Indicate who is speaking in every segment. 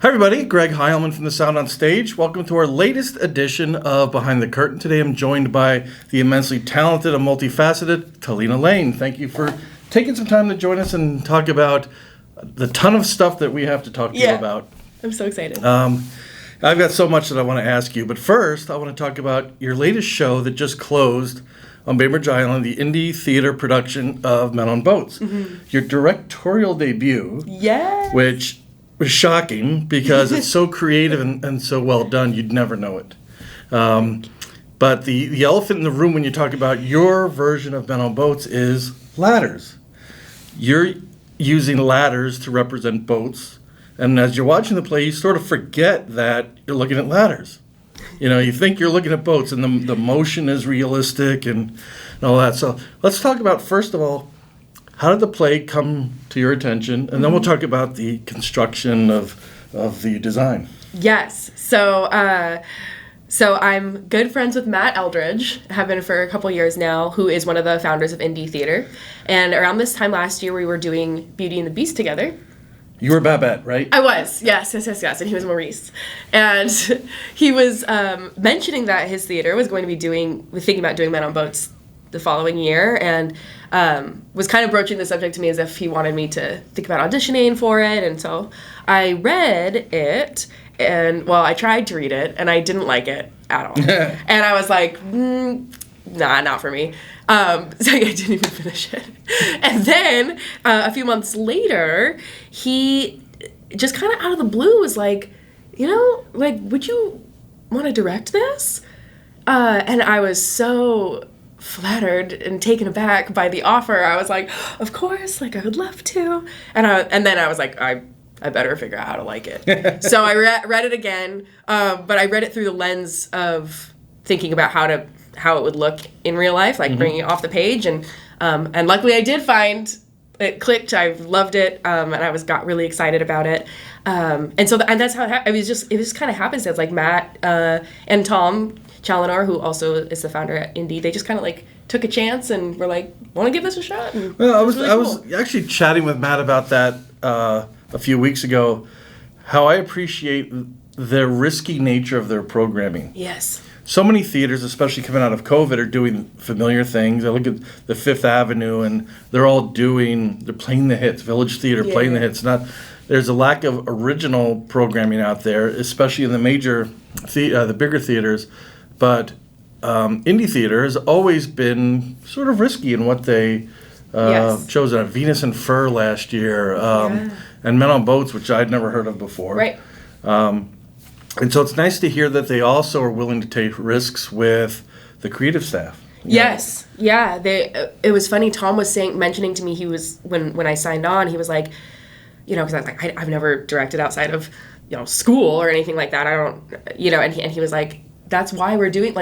Speaker 1: Hi everybody, Greg Heilman from the Sound on Stage. Welcome to our latest edition of Behind the Curtain. Today I'm joined by the immensely talented and multifaceted Talena Laine. Thank you for taking some time to join us and talk about the ton of stuff that we have to talk to you about.
Speaker 2: I'm so excited.
Speaker 1: I've got so much that I want to ask you, but first I want to talk about your latest show that just closed on Bainbridge Island, the indie theater production of Men on Boats. Mm-hmm. Your directorial debut, which was shocking because it's so creative and so well done, you'd never know it. But the elephant in the room when you talk about your version of Men on Boats is ladders. You're using ladders to represent boats, and as you're watching the play, you sort of forget that you're looking at ladders. You know, you think you're looking at boats, and the motion is realistic and all that. So let's talk about, first of all, how did the play come to your attention? And then we'll talk about the construction of the design.
Speaker 2: Yes. So I'm good friends with Matt Eldridge, have been for a couple years now, who is one of the founders of Indie Theater. And around this time last year, we were doing Beauty and the Beast together.
Speaker 1: You were Babette, right?
Speaker 2: I was, yes. And he was Maurice. And he was mentioning that his theater was going to be thinking about doing Men on Boats the following year, and was kind of broaching the subject to me as if he wanted me to think about auditioning for it. And so I read it, and I tried to read it, and I didn't like it at all. And I was like, nah, not for me. So I didn't even finish it. And then a few months later, he just kind of out of the blue was like, would you want to direct this? And I was so flattered and taken aback by the offer. I was like, of course, I would love to. And then I was like, I better figure out how to like it. So I read it again, but I read it through the lens of thinking about how it would look in real life, bringing it off the page. And luckily I did find it clicked. I loved it, and I got really excited about it. And that's how it was. It just kind of happenstance. Matt and Tom Chaloner, who also is the founder at Indie, they just kind of took a chance and were like, want to give this a shot? And I
Speaker 1: was actually chatting with Matt about that a few weeks ago, how I appreciate the risky nature of their programming.
Speaker 2: Yes.
Speaker 1: So many theaters, especially coming out of COVID, are doing familiar things. I look at the Fifth Avenue, and they're playing the hits. Village Theater playing the hits. There's a lack of original programming out there, especially in the the bigger theaters. But indie theater has always been sort of risky in what they chose. Venus and Fur last year, and Men on Boats, which I'd never heard of before.
Speaker 2: Right.
Speaker 1: And so it's nice to hear that they also are willing to take risks with the creative staff.
Speaker 2: Yes. Yeah. It was funny. Tom was mentioning to me, he was, when I signed on, he was like, because I was like, I've never directed outside of, school or anything like that. I don't, and he was like, that's why we're doing,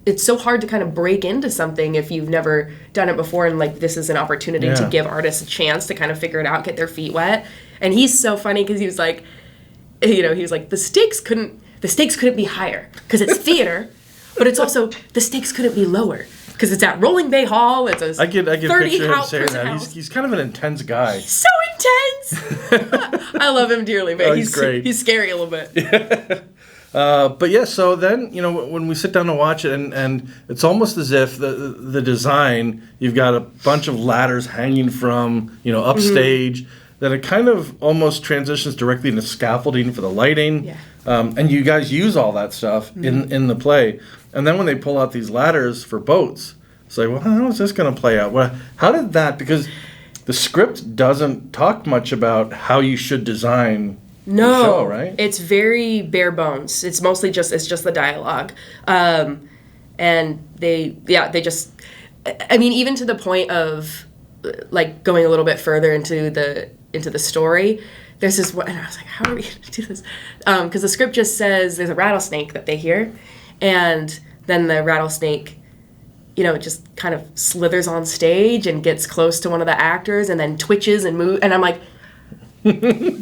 Speaker 2: it's so hard to kind of break into something if you've never done it before, and this is an opportunity to give artists a chance to kind of figure it out, get their feet wet. And he's so funny because he was like, he was like, the stakes couldn't be higher because it's theater, but it's also the stakes couldn't be lower because it's at Rolling Bay Hall. It's a
Speaker 1: I get
Speaker 2: 30
Speaker 1: picture him saying that.
Speaker 2: House.
Speaker 1: He's kind of an intense guy.
Speaker 2: He's so intense. I love him dearly, but
Speaker 1: he's great.
Speaker 2: He's scary a little bit.
Speaker 1: But yeah, so then, when we sit down to watch it, and it's almost as if the design, you've got a bunch of ladders hanging from, upstage, that it kind of almost transitions directly into scaffolding for the lighting.
Speaker 2: Yeah.
Speaker 1: And you guys use all that stuff in the play. And then when they pull out these ladders for boats, it's like, well, how is this going to play out? How did that, because the script doesn't talk much about how you should design the show, right?
Speaker 2: It's very bare bones. It's mostly just the dialogue. And they just, even to the point of going a little bit further into the story, there's this one, and I was like, how are we going to do this? Because the script just says there's a rattlesnake that they hear, and then the rattlesnake, just kind of slithers on stage and gets close to one of the actors and then twitches and moves, and I'm like, but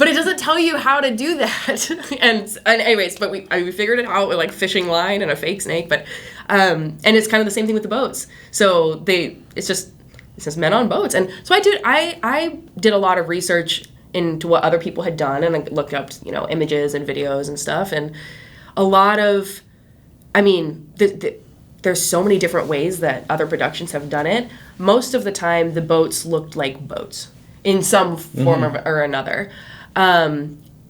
Speaker 2: it doesn't tell you how to do that. and anyways, but we figured it out with fishing line and a fake snake, but and it's kind of the same thing with the boats. So it says Men on Boats, and so I did a lot of research into what other people had done, and I looked up, images and videos and stuff, and a lot of, there's so many different ways that other productions have done it. Most of the time, the boats looked like boats in some form or another.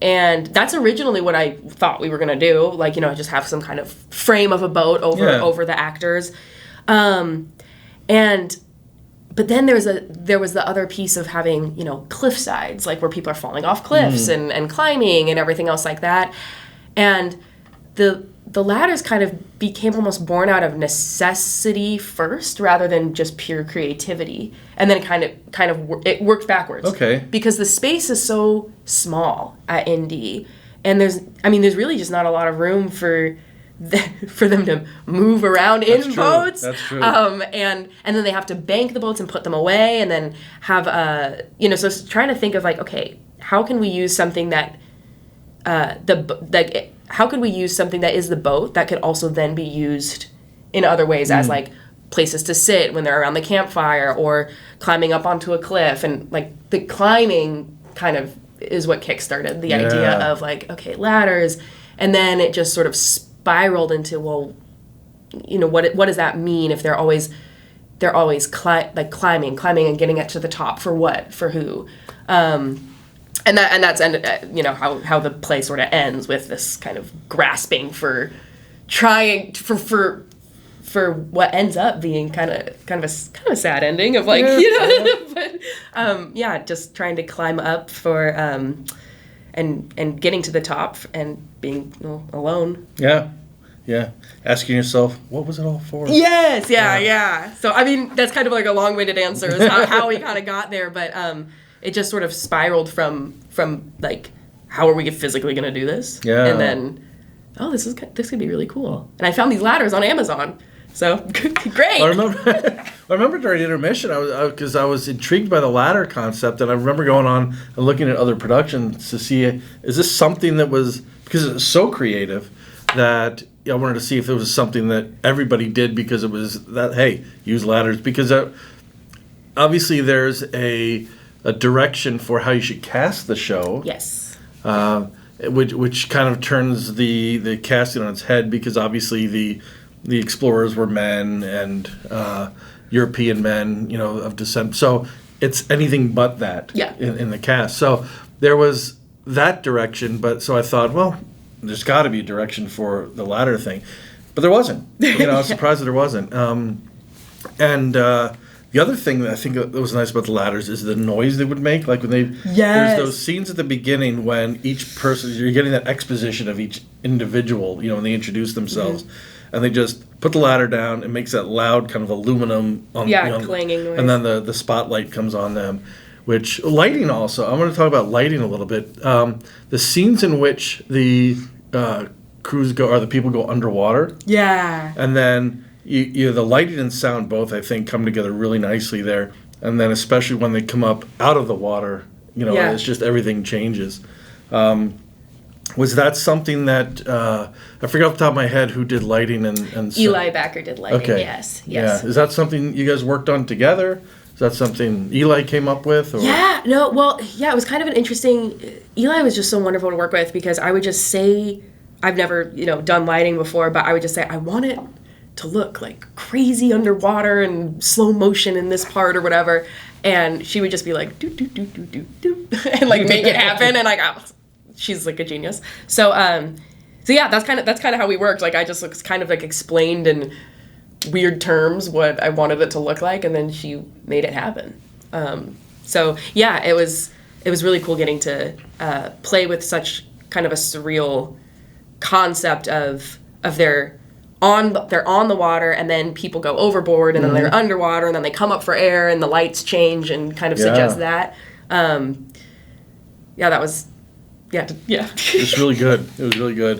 Speaker 2: And that's originally what I thought we were going to do. Like, just have some kind of frame of a boat over the actors. But then there was the other piece of having, cliff sides, like where people are falling off cliffs and climbing and everything else like that. And the ladders kind of became almost born out of necessity first rather than just pure creativity. And then it worked backwards.
Speaker 1: Okay.
Speaker 2: Because the space is so small at Indy, and there's really just not a lot of room for them to move around in boats.
Speaker 1: That's true.
Speaker 2: And then they have to bank the boats and put them away, and then have so it's trying to think of like, okay, how can we use something that how could we use something that is the boat that could also then be used in other ways as like places to sit when they're around the campfire or climbing up onto a cliff, and like the climbing kind of is what kickstarted the idea of like, okay, ladders, and then it just sort of spiraled into, well, what does that mean if they're always climbing and getting it to the top for what, for who, and that's how the play sort of ends with this kind of grasping for trying for what ends up being kind of a sad ending of like but just trying to climb up for and getting to the top and being alone.
Speaker 1: Yeah. Asking yourself, what was it all for?
Speaker 2: Yes, yeah. So, that's kind of like a long-winded answer is how we kind of got there, but it just sort of spiraled from like, how are we physically going to do this?
Speaker 1: Yeah.
Speaker 2: And then, this could be really cool. And I found these ladders on Amazon. So, great.
Speaker 1: I remember during intermission, because I was intrigued by the ladder concept, and I remember going on and looking at other productions to see, is this something that was, because it was so creative, that I wanted to see if it was something that everybody did, because it was that, hey, use ladders, because obviously there's a direction for how you should cast the show.
Speaker 2: Yes.
Speaker 1: Which kind of turns the casting on its head, because obviously the explorers were men and European men, of descent. So it's anything but that in the cast. So there was that direction, but so I thought, well, there's got to be a direction for the ladder thing. But there wasn't. I was surprised that there wasn't. The other thing that I think that was nice about the ladders is the noise they would make. Like when there's those scenes at the beginning when each person, you're getting that exposition of each individual, when they introduce themselves. And they just put the ladder down. It makes that loud kind of aluminum
Speaker 2: clanging noise.
Speaker 1: And then the spotlight comes on them. Which, lighting also, I want to talk about lighting a little bit. The scenes in which the crews go, or the people go underwater.
Speaker 2: Yeah.
Speaker 1: And then the lighting and sound both, I think, come together really nicely there. And then especially when they come up out of the water, it's just everything changes. Was that something that, I forget off the top of my head who did lighting and
Speaker 2: Eli Backer did lighting,
Speaker 1: okay.
Speaker 2: Yes.
Speaker 1: Yeah. Is that something you guys worked on together? Is that something Eli came up with? Or?
Speaker 2: Yeah, no, well, yeah, it was kind of an interesting, Eli was just so wonderful to work with, because I would just say, I've never, done lighting before, but I would just say, I want it to look like crazy underwater and slow motion in this part or whatever, and she would just be like, do, do, do, do, do, do, and like make it happen, and like, she's like a genius. So yeah, that's kind of how we worked. Like I just kind of like explained in weird terms what I wanted it to look like, and then she made it happen. So yeah, it was really cool getting to play with such kind of a surreal concept of they're on the water, and then people go overboard, and then they're underwater, and then they come up for air, and the lights change and kind of suggest that. That was. Yeah.
Speaker 1: It was really good.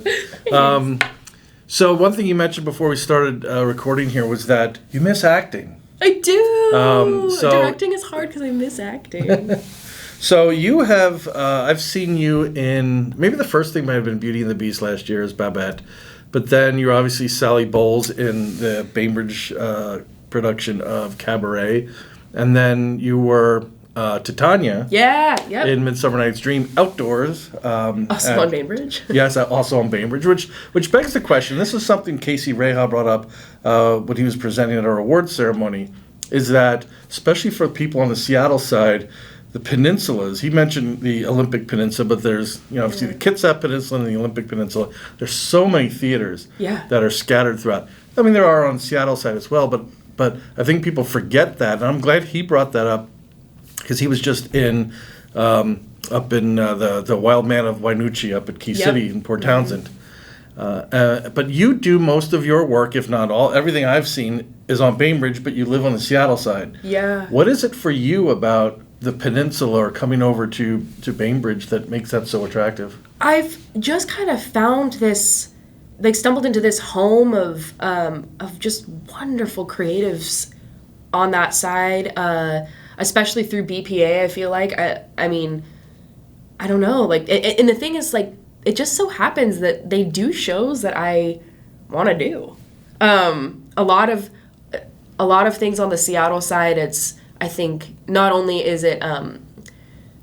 Speaker 1: So one thing you mentioned before we started recording here was that you miss acting.
Speaker 2: I do.
Speaker 1: So
Speaker 2: directing is hard because I miss acting.
Speaker 1: So you have, I've seen you in, maybe the first thing might have been Beauty and the Beast last year as Babette, but then you're obviously Sally Bowles in the Bainbridge production of Cabaret, and then you were Titania.
Speaker 2: Yeah, yep.
Speaker 1: In Midsummer Night's Dream outdoors.
Speaker 2: Also on Bainbridge.
Speaker 1: Yes, also on Bainbridge, which begs the question. This is something Casey Reha brought up when he was presenting at our awards ceremony, is that, especially for people on the Seattle side, the peninsulas, he mentioned the Olympic Peninsula, but there's, obviously the Kitsap Peninsula and the Olympic Peninsula. There's so many theaters that are scattered throughout. I mean, there are on Seattle side as well, but I think people forget that, and I'm glad he brought that up, because he was just in up in the Wild Man of Wainuchi up at Key City in Port Townsend. But you do most of your work, if not all, everything I've seen is on Bainbridge, but you live on the Seattle side.
Speaker 2: Yeah.
Speaker 1: What is it for you about the peninsula or coming over to Bainbridge that makes that so attractive?
Speaker 2: I've just kind of found this, stumbled into this home of just wonderful creatives on that side, especially through BPA. I feel like I mean, I don't know, and the thing is, it just so happens that they do shows that I want to do. A lot of things on the Seattle side, I think not only is it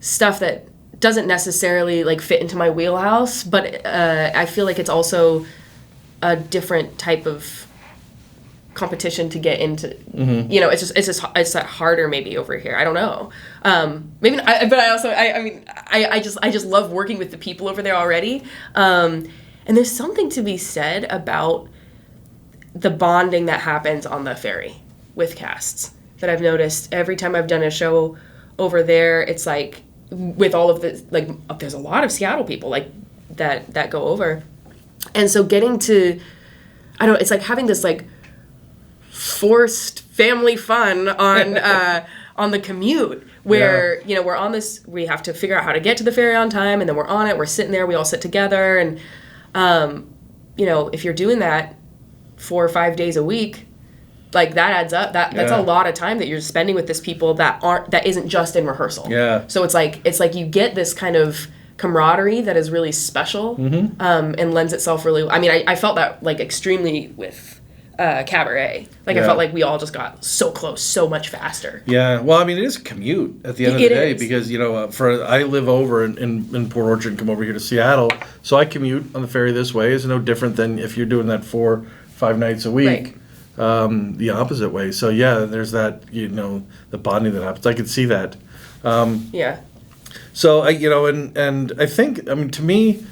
Speaker 2: stuff that doesn't necessarily fit into my wheelhouse, but I feel like it's also a different type of competition to get into. Mm-hmm. It's harder maybe over here. I don't know. Maybe not, but I just love working with the people over there already. And there's something to be said about the bonding that happens on the ferry with casts that I've noticed every time I've done a show over there. It's with all of the, there's a lot of Seattle people that go over. And so getting to, I don't know, it's having this forced family fun on on the commute where we're on this, we have to figure out how to get to the ferry on time, and then we're on it, we're sitting there, we all sit together, and if you're doing that 4 or 5 days a week, that adds up. That's a lot of time that you're spending with this people that isn't just in rehearsal.
Speaker 1: Yeah.
Speaker 2: So it's you get this kind of camaraderie that is really special, and lends itself really. I mean, I felt that extremely with Cabaret. I felt like we all just got so close, so much faster.
Speaker 1: Yeah. Well, I mean, it is a commute at the end of the day, because I live over in Port Orchard and come over here to Seattle, so I commute on the ferry this way. It's no different than if you're doing that 4-5 nights a week.
Speaker 2: Right.
Speaker 1: The opposite way. So there's that, the bonding that happens. I could see that.
Speaker 2: Yeah.
Speaker 1: So and I think, to me,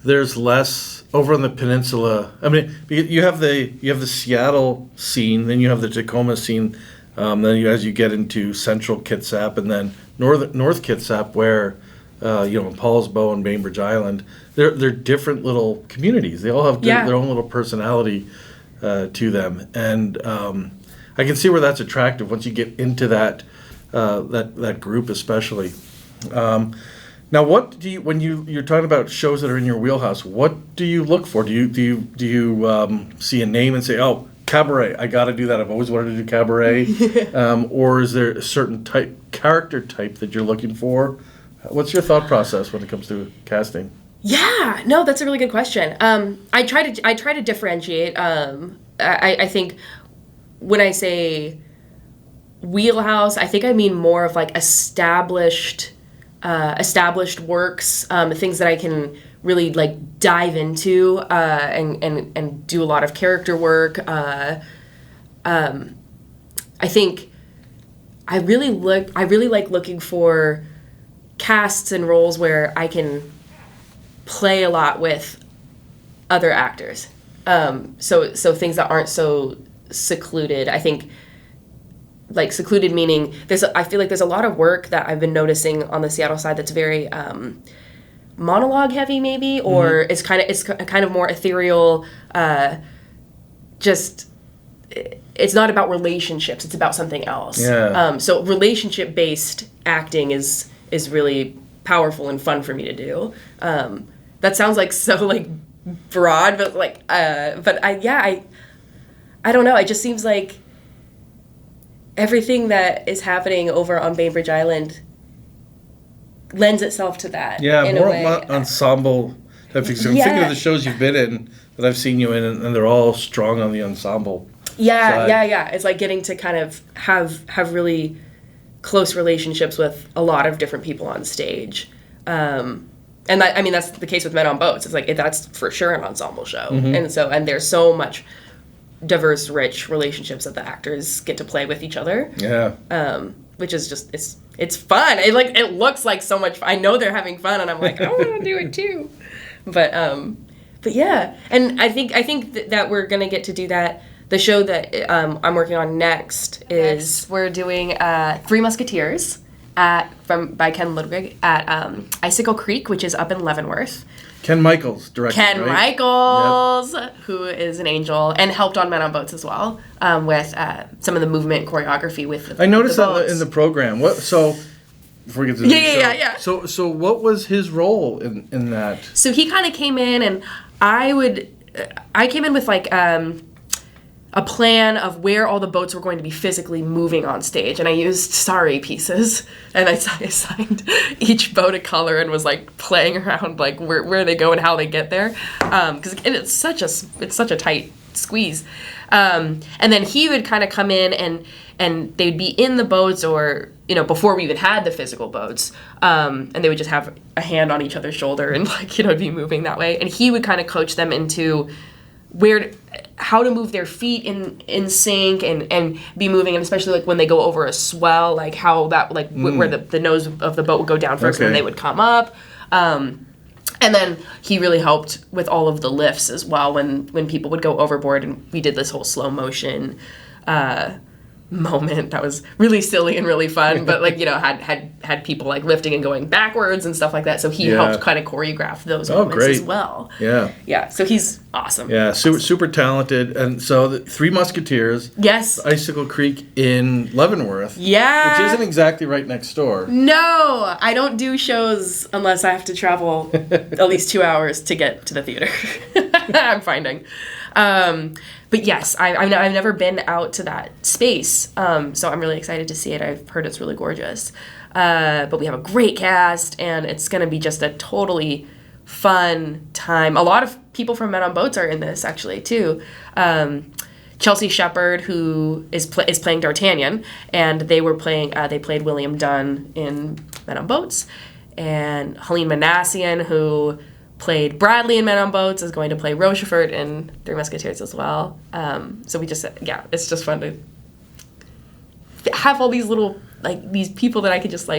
Speaker 1: there's less over on the peninsula. I mean, you have the Seattle scene, then you have the Tacoma scene, then as you get into central Kitsap and then North Kitsap, where Paul's Bow and Bainbridge Island, they're different little communities. They all have their own little personality to them, and I can see where that's attractive once you get into that group, especially. Now, what do you, when you're talking about shows that are in your wheelhouse, what do you look for? Do you see a name and say, oh, Cabaret, I got to do that. I've always wanted to do Cabaret, or is there a certain character type that you're looking for? What's your thought process when it comes to casting?
Speaker 2: Yeah, no, that's a really good question. I try to differentiate. I think when I say wheelhouse, I think I mean more of established works, things that I can really dive into and do a lot of character work. I think I really like looking for casts and roles where I can play a lot with other actors. So things that aren't so secluded. I think secluded meaning I feel like there's a lot of work that I've been noticing on the Seattle side that's very monologue heavy maybe, or it's kind of more ethereal. Just it's not about relationships, it's about something else.
Speaker 1: Yeah.
Speaker 2: So relationship based acting is really powerful and fun for me to do. That sounds so broad, but I don't know. It just seems like everything that is happening over on Bainbridge Island lends itself to that.
Speaker 1: Yeah,
Speaker 2: in
Speaker 1: more
Speaker 2: a way.
Speaker 1: Ensemble. I'm thinking of the shows you've been in that I've seen you in, and they're all strong on the ensemble.
Speaker 2: Yeah. It's getting to kind of have really close relationships with a lot of different people on stage. And that's the case with Men on Boats. It's like, that's for sure an ensemble show. And there's so much diverse, rich relationships that the actors get to play with each other.
Speaker 1: Yeah.
Speaker 2: Which is just, it's fun. It looks like so much fun. I know they're having fun, and I'm like, I want to do it too. But yeah. And I think that we're going to get to do that. The show that I'm working on next is we're doing Three Musketeers by Ken Ludwig at Icicle Creek, which is up in Leavenworth.
Speaker 1: Ken Michels directed,
Speaker 2: Ken
Speaker 1: right?
Speaker 2: Michels,
Speaker 1: Yep.
Speaker 2: who is an angel and helped on Men on Boats as well, with some of the movement choreography with the
Speaker 1: I noticed
Speaker 2: the
Speaker 1: that
Speaker 2: boats.
Speaker 1: in the program. Before we get to the
Speaker 2: Yeah.
Speaker 1: So what was his role in that?
Speaker 2: So he kind of came in, and I came in with like a plan of where all the boats were going to be physically moving on stage, and I used sari pieces, and I assigned each boat a color and was like playing around like where they go and how they get there, because it's such a tight squeeze, and then he would kind of come in and they'd be in the boats, or before we even had the physical boats, and they would just have a hand on each other's shoulder and like be moving that way, and he would kind of coach them into how to move their feet in sync and be moving, and especially like when they go over a swell, like how that where the nose of the boat would go down first, and then they would come up, and then he really helped with all of the lifts as well when people would go overboard, and we did this whole slow motion moment that was really silly and really fun, but had people like lifting and going backwards and stuff like that, so he helped kind of choreograph those moments as well. So he's awesome.
Speaker 1: Super talented. And so the Three Musketeers, Icicle Creek in Leavenworth, which isn't exactly right next door.
Speaker 2: No, I don't do shows unless I have to travel at least 2 hours to get to the theater. I'm finding. But yes, I've never been out to that space, so I'm really excited to see it. I've heard it's really gorgeous. But we have a great cast, and it's going to be just a totally fun time. A lot of people from Men on Boats are in this, actually, too. Chelsea Shepard, who is playing D'Artagnan, and they played William Dunn in Men on Boats. And Helene Manassian, who played Bradley in Men on Boats, is going to play Rochefort in Three Musketeers as well. So we just, it's just fun to have all these little, these people that I could just,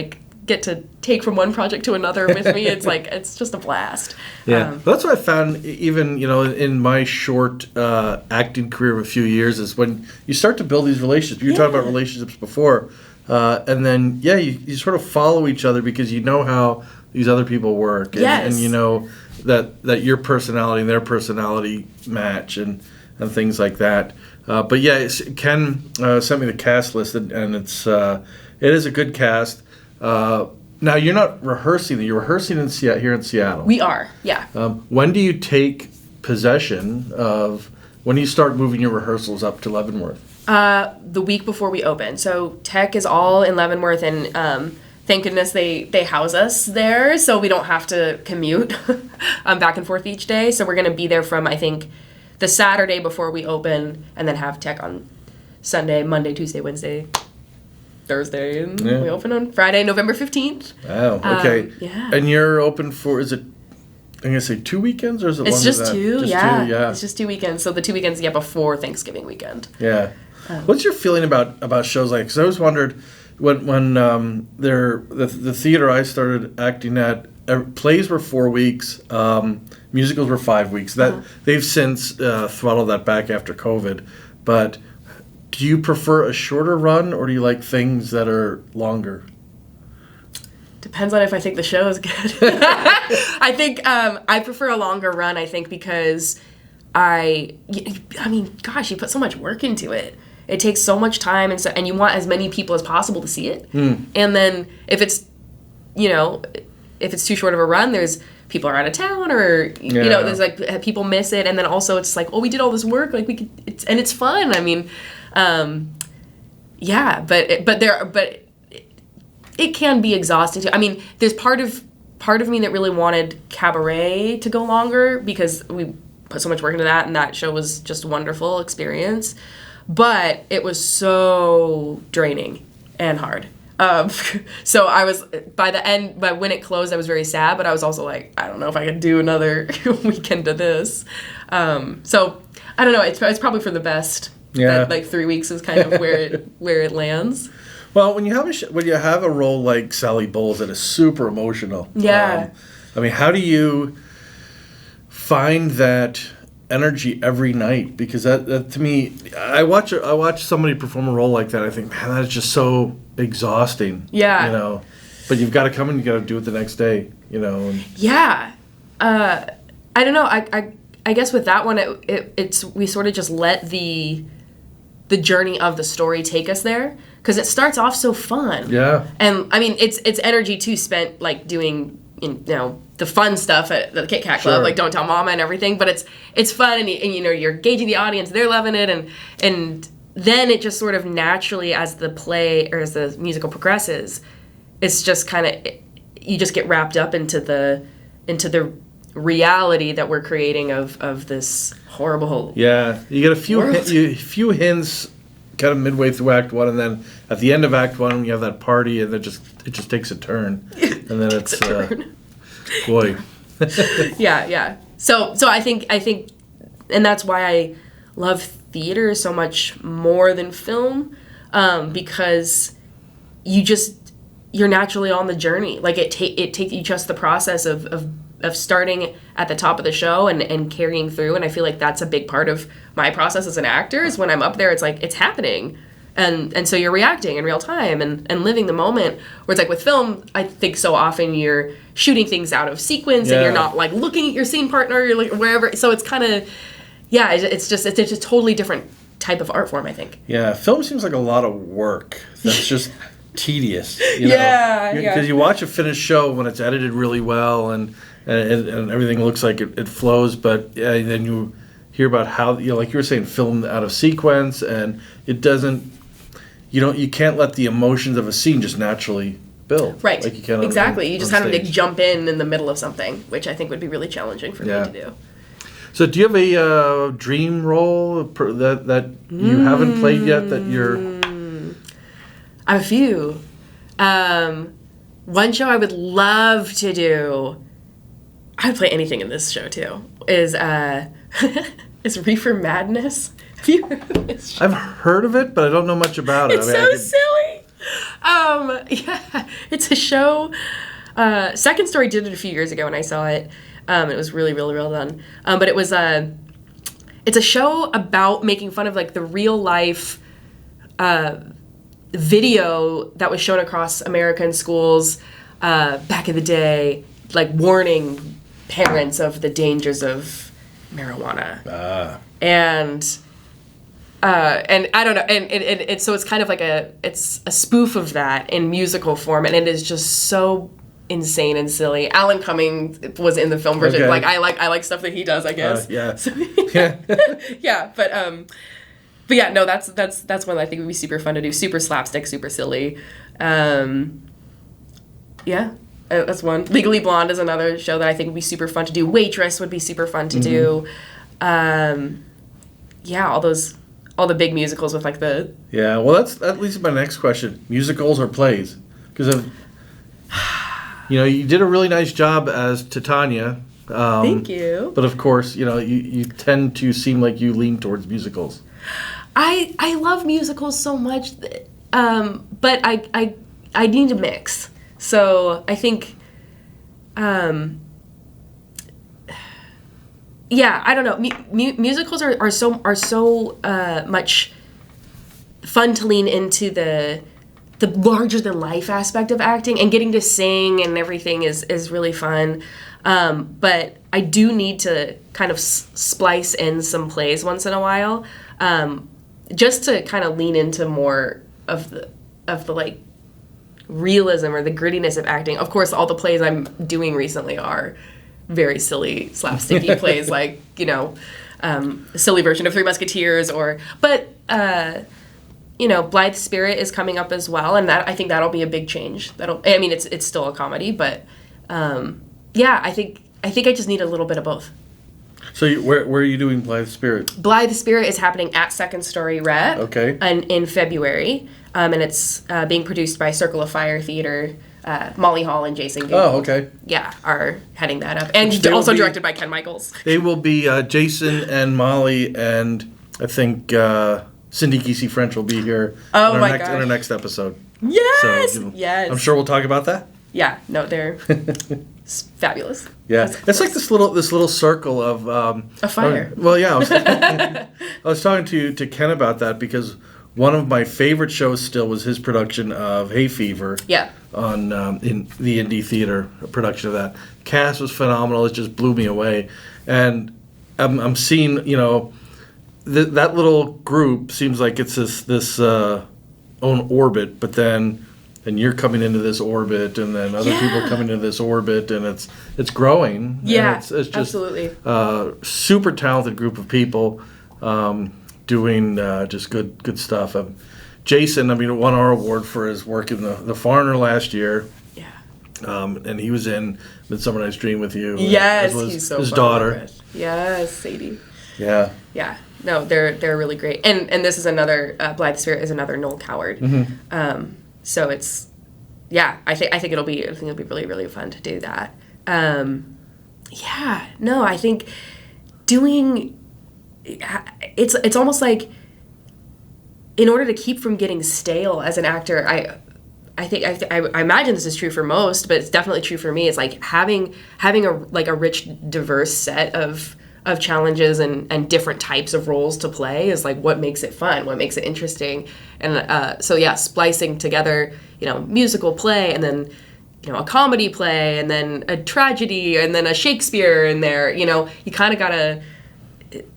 Speaker 2: get to take from one project to another with me. It's it's just a blast.
Speaker 1: That's what I found, even, in my short acting career of a few years, is when you start to build these relationships. You were talking about relationships before, and then, you sort of follow each other because you know how these other people work, and you know that your personality and their personality match, and things like that. But Ken sent me the cast list, and it is a good cast. Now you're not rehearsing; you're rehearsing here in Seattle.
Speaker 2: We are, yeah.
Speaker 1: When do you take possession of? When do you start moving your rehearsals up to Leavenworth?
Speaker 2: The week before we open. So tech is all in Leavenworth, and thank goodness they house us there, so we don't have to commute back and forth each day. So we're going to be there from, I think, the Saturday before we open, and then have tech on Sunday, Monday, Tuesday, Wednesday, Thursday, and we open on Friday, November 15th.
Speaker 1: Wow, okay. And you're open for, is it, I'm going to say 2 weekends, or is it
Speaker 2: it's
Speaker 1: just
Speaker 2: two?
Speaker 1: Just
Speaker 2: yeah.
Speaker 1: two, yeah.
Speaker 2: It's just 2 weekends. So the 2 weekends, before Thanksgiving weekend.
Speaker 1: Yeah. What's your feeling about shows like? Because I always wondered when the theater I started acting at, plays were 4 weeks, musicals were 5 weeks. That they've since throttled that back after COVID. But do you prefer a shorter run, or do you like things that are longer?
Speaker 2: Depends on if I think the show is good. I think I prefer a longer run, I think, because I mean, gosh, you put so much work into it. It takes so much time, and you want as many people as possible to see it. And then if it's, if it's too short of a run, there's people are out of town, or there's people miss it, and then also it's we did all this work, we could, it's fun. I mean, but it can be exhausting too. I mean, there's part of me that really wanted Cabaret to go longer because we put so much work into that, and that show was just a wonderful experience. But it was so draining and hard. So I was, by the end, but when it closed, I was very sad, but I was also like, I don't know if I could do another weekend of this. So I don't know. It's probably for the best.
Speaker 1: Yeah.
Speaker 2: That, like 3 weeks is kind of where it lands.
Speaker 1: Well, when you have a role like Sally Bowles that is super emotional.
Speaker 2: Yeah.
Speaker 1: I mean, how do you find that energy every night? Because that to me, I watch somebody perform a role like that. I think, man, that is just so exhausting.
Speaker 2: Yeah.
Speaker 1: You know, but you've got to come and you got to do it the next day. You know. And
Speaker 2: yeah. I don't know. I guess with that one, it's we sort of just let the journey of the story take us there, because it starts off so fun.
Speaker 1: Yeah.
Speaker 2: And I mean, it's energy too spent like doing the fun stuff at the Kit Kat Club,
Speaker 1: Sure.
Speaker 2: like Don't Tell Mama and everything. But it's fun, and you're gauging the audience, they're loving it, and then it just sort of naturally, as the play or as the musical progresses, it's just kind of, you just get wrapped up into the reality that we're creating of this horrible.
Speaker 1: Yeah, you get a few hints kind of midway through Act 1, and then at the end of Act 1 you have that party, and it just takes a turn, and then it's boy.
Speaker 2: Yeah. So I think, and that's why I love theater so much more than film, because you're naturally on the journey. Like it takes you trust the process of starting at the top of the show and carrying through. And I feel like that's a big part of my process as an actor, is when I'm up there, it's like, it's happening. And so you're reacting in real time and living the moment. Where it's like with film, I think so often you're shooting things out of sequence, and you're not like looking at your scene partner, you're like wherever. So it's kind of, it's just a totally different type of art form, I think.
Speaker 1: Yeah, film seems like a lot of work. That's just tedious.
Speaker 2: Yeah.
Speaker 1: Because you watch a finished show when it's edited really well and everything looks like it flows, but then you hear about how, like you were saying, filmed out of sequence, and it doesn't, you can't let the emotions of a scene just naturally build.
Speaker 2: Right.
Speaker 1: Like you can
Speaker 2: exactly. You just kind of
Speaker 1: stage.
Speaker 2: like jump in the middle of something, which I think would be really challenging for me to do.
Speaker 1: So do you have a dream role that you haven't played yet that you're...
Speaker 2: I have a few. One show I would love to do, I'd play anything in this show too, is Reefer Madness. Have you heard of this show?
Speaker 1: I've heard of it, but I don't know much about it.
Speaker 2: It's silly. Yeah, it's a show. Second Story did it a few years ago when I saw it. It was really, really well done. But it's a show about making fun of like the real life video that was shown across American schools back in the day, like warning parents of the dangers of marijuana. And I don't know, and so it's kind of like it's a spoof of that in musical form, and it is just so insane and silly. Alan Cumming was in the film version.
Speaker 1: Okay.
Speaker 2: Like I like stuff that he does, I guess.
Speaker 1: Yeah.
Speaker 2: So, yeah, but yeah, no, that's one that I think would be super fun to do. Super slapstick, super silly. Yeah, that's one. Legally Blonde is another show that I think would be super fun to do. Waitress would be super fun to do. Yeah, all the big musicals with like the...
Speaker 1: Yeah, well, that leads to my next question. Musicals or plays? Because you did a really nice job as Titania.
Speaker 2: Thank you.
Speaker 1: But of course, you tend to seem like you lean towards musicals.
Speaker 2: I love musicals so much, but I need a mix. So I think, yeah, I don't know. Musicals are so much fun to lean into the larger than life aspect of acting, and getting to sing and everything is really fun. But I do need to kind of splice in some plays once in a while, just to kind of lean into more of the like realism or the grittiness of acting. Of course, all the plays I'm doing recently are very silly, slapsticky plays, like a silly version of Three Musketeers, but Blithe Spirit is coming up as well, and that I think that'll be a big change. It's still a comedy, but yeah, I think I just need a little bit of both.
Speaker 1: So where are you doing Blythe Spirit?
Speaker 2: Blythe Spirit is happening at Second Story Rep.
Speaker 1: Okay.
Speaker 2: In February, and it's being produced by Circle of Fire Theater. Molly Hall and Jason Gould.
Speaker 1: Oh, okay.
Speaker 2: Yeah, are heading that up. And also directed by Ken Michels.
Speaker 1: They will be Jason and Molly and I think Cindy Kesey French will be here
Speaker 2: Oh,
Speaker 1: in our next episode.
Speaker 2: Yes!
Speaker 1: So,
Speaker 2: yes.
Speaker 1: I'm sure we'll talk about that.
Speaker 2: Yeah, no, they're fabulous.
Speaker 1: Yeah, it's like this little circle of...
Speaker 2: a fire.
Speaker 1: Well, yeah, I was talking to Ken about that because one of my favorite shows still was his production of Hay Fever.
Speaker 2: Yeah.
Speaker 1: On in the Indie Theater production of that. Cast was phenomenal. It just blew me away. And I'm seeing, that little group seems like it's this own orbit, but then you're coming into this orbit, and then other people are coming into this orbit, and it's growing.
Speaker 2: Yeah,
Speaker 1: it's just
Speaker 2: absolutely.
Speaker 1: Super talented group of people doing just good stuff. Jason, won our award for his work in The Foreigner last year.
Speaker 2: Yeah.
Speaker 1: And he was in Midsummer Night's Dream with you.
Speaker 2: Yes,
Speaker 1: as was
Speaker 2: he's so
Speaker 1: his
Speaker 2: fun
Speaker 1: daughter.
Speaker 2: Yes, Sadie.
Speaker 1: Yeah.
Speaker 2: Yeah. No, they're really great. And this is another Blythe Spirit is another Noel Coward.
Speaker 1: Mm-hmm.
Speaker 2: So it's I think it'll be really, really fun to do that. I think doing it's almost like in order to keep from getting stale as an actor, I imagine this is true for most, but it's definitely true for me. It's like having a rich, diverse set of challenges and different types of roles to play is like what makes it fun, what makes it interesting. And splicing together, musical play and then a comedy play and then a tragedy and then a Shakespeare in there. You kind of gotta.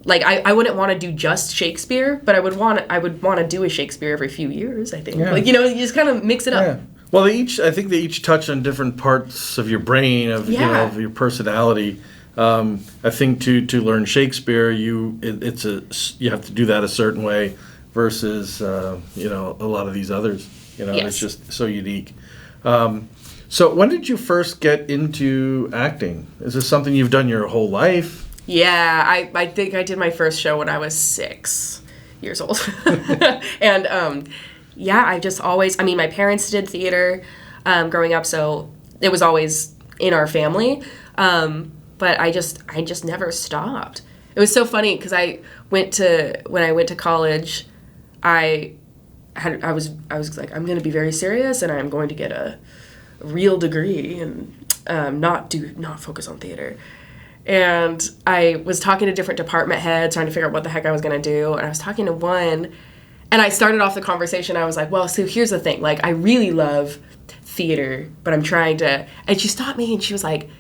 Speaker 2: Like I wouldn't want to do just Shakespeare, but I would want to do a Shakespeare every few years. I think, you just kind of mix it up.
Speaker 1: Yeah. Well, I think they each touch on different parts of your brain, of your personality. I think to learn Shakespeare, you have to do that a certain way, versus a lot of these others. It's just so unique. So when did you first get into acting? Is this something you've done your whole life?
Speaker 2: Yeah, I think I did my first show when I was 6 years old. And, I just always, my parents did theater growing up, so it was always in our family. But I just never stopped. It was so funny because when I went to college, I was like, I'm going to be very serious and I'm going to get a real degree and not focus on theater. And I was talking to different department heads, trying to figure out what the heck I was going to do. And I was talking to one, and I started off the conversation. I was like, well, so here's the thing. Like, I really love theater, but I'm trying to... And she stopped me, and she was like,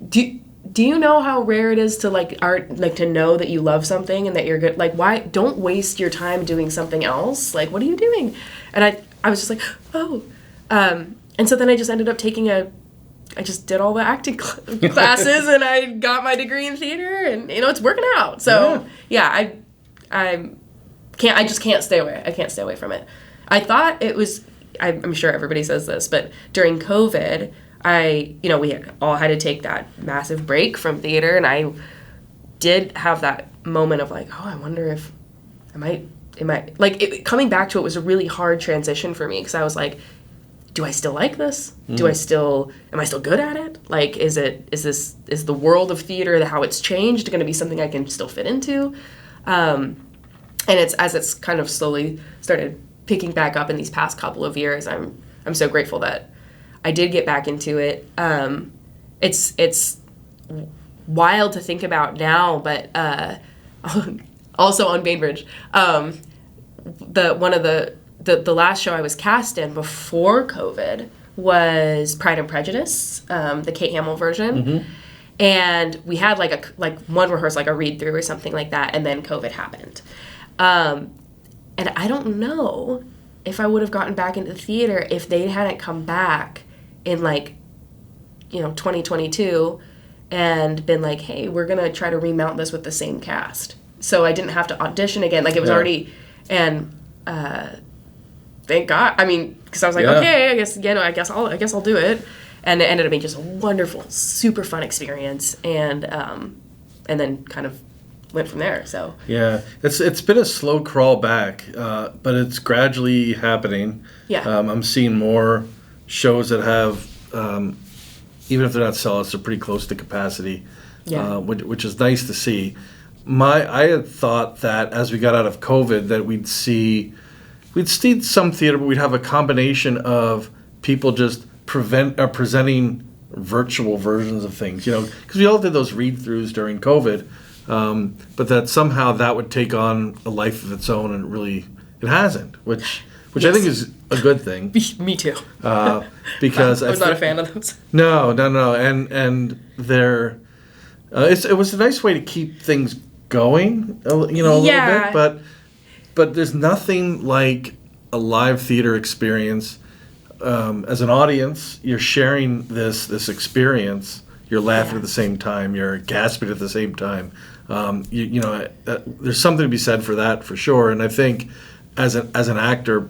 Speaker 2: do you know how rare it is to, like, art, like, to know that you love something and that you're good? Like, why... Don't waste your time doing something else. Like, what are you doing? And I was just like, oh. And so then I just ended up taking I just did all the acting classes and I got my degree in theater and it's working out. So I just can't stay away. I can't stay away from it. I thought it was, I'm sure everybody says this, but during COVID, we all had to take that massive break from theater, and I did have that moment of like, oh, I wonder if coming back to it was a really hard transition for me because I was like, do I still like this? Am I still good at it? Like, is the world of theater, how it's changed, going to be something I can still fit into? And it's kind of slowly started picking back up in these past couple of years. I'm so grateful that I did get back into it. It's wild to think about now, but also on Bainbridge, the last show I was cast in before COVID was Pride and Prejudice, the Kate Hamill version. Mm-hmm. And we had like one rehearsal, like a read through or something like that, and then COVID happened. And I don't know if I would have gotten back into the theater if they hadn't come back in 2022 and been like, hey, we're going to try to remount this with the same cast. So I didn't have to audition again. Like, it was already, and thank God. Because I was like, okay, I guess I'll do it. And it ended up being just a wonderful, super fun experience. And then kind of went from there. So
Speaker 1: Yeah, it's been a slow crawl back, but it's gradually happening.
Speaker 2: Yeah.
Speaker 1: I'm seeing more shows that have, even if they're not sellouts, they're pretty close to capacity,
Speaker 2: Yeah.
Speaker 1: which is nice to see. I had thought that as we got out of COVID that we'd see some theater, but we'd have a combination of people just presenting virtual versions of things, because we all did those read-throughs during COVID, but that somehow that would take on a life of its own, and really it hasn't, which
Speaker 2: Yes.
Speaker 1: I think is a good thing.
Speaker 2: Me too.
Speaker 1: Because
Speaker 2: I was not a fan of those.
Speaker 1: No, and they're it was a nice way to keep things going, a little bit, but there's nothing like a live theater experience. As an audience, you're sharing this experience. You're laughing at the same time. You're gasping at the same time. There's something to be said for that, for sure. And I think as an actor,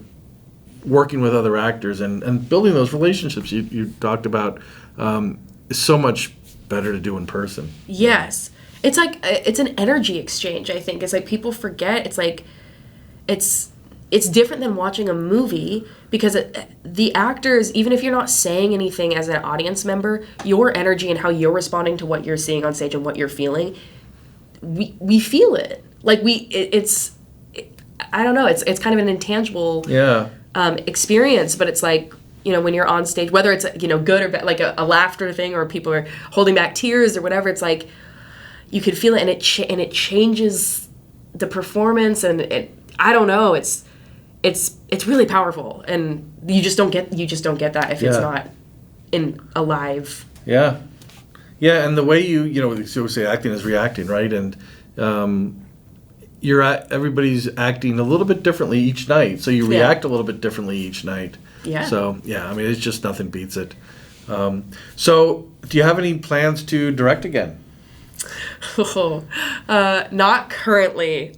Speaker 1: working with other actors and building those relationships you talked about is so much better to do in person.
Speaker 2: Yes. It's like, it's an energy exchange, I think. It's like people forget. It's like, it's different than watching a movie, because the actors, even if you're not saying anything as an audience member, your energy and how you're responding to what you're seeing on stage and what you're feeling, we feel it. Like I don't know, it's kind of an intangible experience, but it's like, when you're on stage, whether it's, good or bad, like a laughter thing, or people are holding back tears or whatever, it's like, you can feel it, and it changes the performance, and I don't know, it's really powerful, and you just don't get that if it's not in a live.
Speaker 1: Yeah, and the way you say acting is reacting, right? And everybody's acting a little bit differently each night, so you react a little bit differently each night.
Speaker 2: Yeah.
Speaker 1: So it's just nothing beats it. So do you have any plans to direct again?
Speaker 2: Not currently.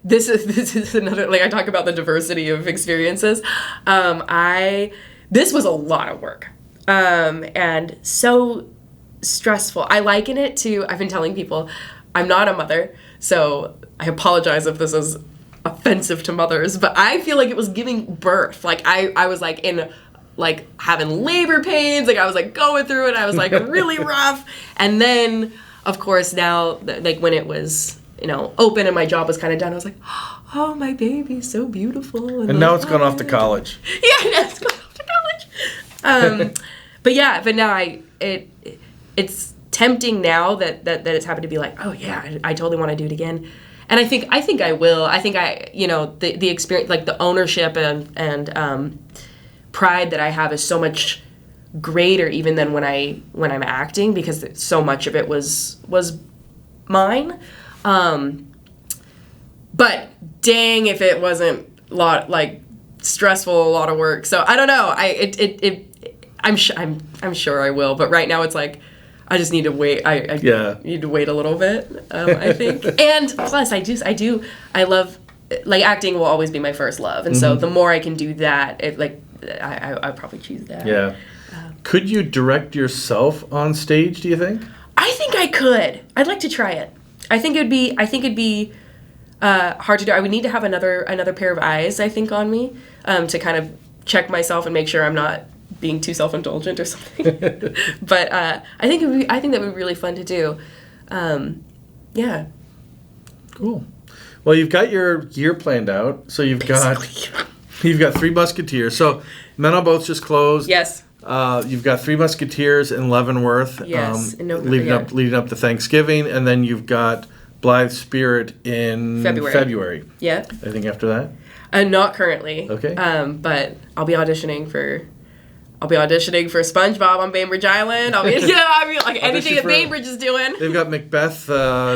Speaker 2: This is another, like, I talk about the diversity of experiences. This was a lot of work, and so stressful. I liken it to, I've been telling people, I'm not a mother, so I apologize if this is offensive to mothers, but I feel like it was giving birth. Like, I was like in, like, having labor pains, like I was like going through it, I was like really rough, and then of course now, like, when it was, open and my job was kind of done, I was like, oh, my baby's so beautiful.
Speaker 1: And now it's gone off to college.
Speaker 2: Yeah, now it's gone off to college. But now it's tempting now that it's happened to be like, oh yeah, I totally want to do it again. And I think I will. I think the experience, like the ownership and pride that I have is so much greater even than when I'm acting, because so much of it was mine. But dang if it wasn't stressful, a lot of work. So I don't know. I'm sure I will. But right now it's like, I just need to wait. I need to wait a little bit. I think. And plus, I love, like, acting will always be my first love, and so the more I can do that, I probably choose that.
Speaker 1: Yeah. Could you direct yourself on stage, do you think?
Speaker 2: I think I could. I'd like to try it. I think it'd be hard to do. I would need to have another pair of eyes, I think, on me, to kind of check myself and make sure I'm not being too self-indulgent or something. But I think that would be really fun to do. Yeah.
Speaker 1: Cool. Well, you've got your year planned out, so you've got 3 Musketeers. So Men on Boats just closed.
Speaker 2: Yes.
Speaker 1: You've got 3 Musketeers in Leavenworth.
Speaker 2: Yes. In November,
Speaker 1: leading up to Thanksgiving, and then you've got Blithe Spirit in February.
Speaker 2: Yeah.
Speaker 1: Anything after that?
Speaker 2: Not currently.
Speaker 1: Okay.
Speaker 2: But I'll be auditioning for SpongeBob on Bainbridge Island. Anything that Bainbridge is doing.
Speaker 1: They've got Macbeth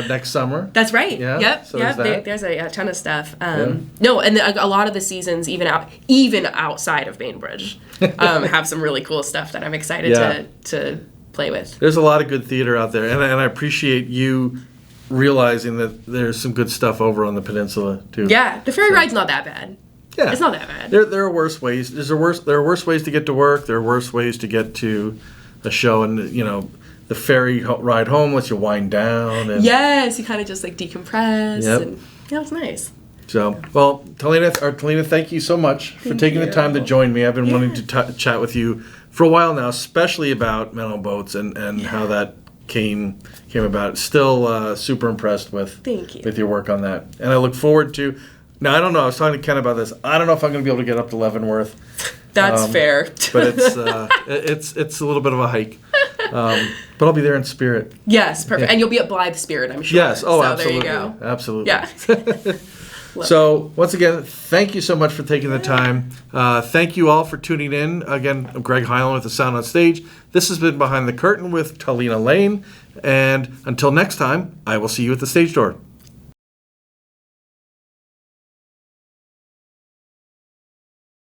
Speaker 1: next summer.
Speaker 2: That's right.
Speaker 1: Yeah.
Speaker 2: Yep.
Speaker 1: So
Speaker 2: yep. There's a ton of stuff. No, and a lot of the seasons, even outside of Bainbridge, have some really cool stuff that I'm excited to play with.
Speaker 1: There's a lot of good theater out there, and I appreciate you realizing that there's some good stuff over on the peninsula too.
Speaker 2: Yeah, the ferry ride's not that bad.
Speaker 1: Yeah,
Speaker 2: it's not that bad.
Speaker 1: There are worse ways. There are worse ways to get to work. There are worse ways to get to a show, and the ferry ride home lets you wind down. And
Speaker 2: Yes, you kind of just like decompress.
Speaker 1: Yep.
Speaker 2: And yeah, it was nice.
Speaker 1: So, well, Talena, thank you so much for taking the time to join me. I've been wanting to chat with you for a while now, especially about men on boats and how that came about. Still super impressed with your work on that. And I look forward to, now I don't know, I was talking to Ken about this. I don't know if I'm going to be able to get up to Leavenworth.
Speaker 2: That's fair.
Speaker 1: But it's a little bit of a hike. But I'll be there in spirit.
Speaker 2: Yes, perfect.
Speaker 1: Yeah.
Speaker 2: And you'll be at Blythe Spirit, I'm sure.
Speaker 1: Yes, oh,
Speaker 2: so
Speaker 1: absolutely.
Speaker 2: There you go.
Speaker 1: Absolutely.
Speaker 2: Yeah.
Speaker 1: So, once again, thank you so much for taking the time. Thank you all for tuning in. Again, I'm Greg Hyland with The Sound on Stage. This has been Behind the Curtain with Talena Laine. And until next time, I will see you at the stage door.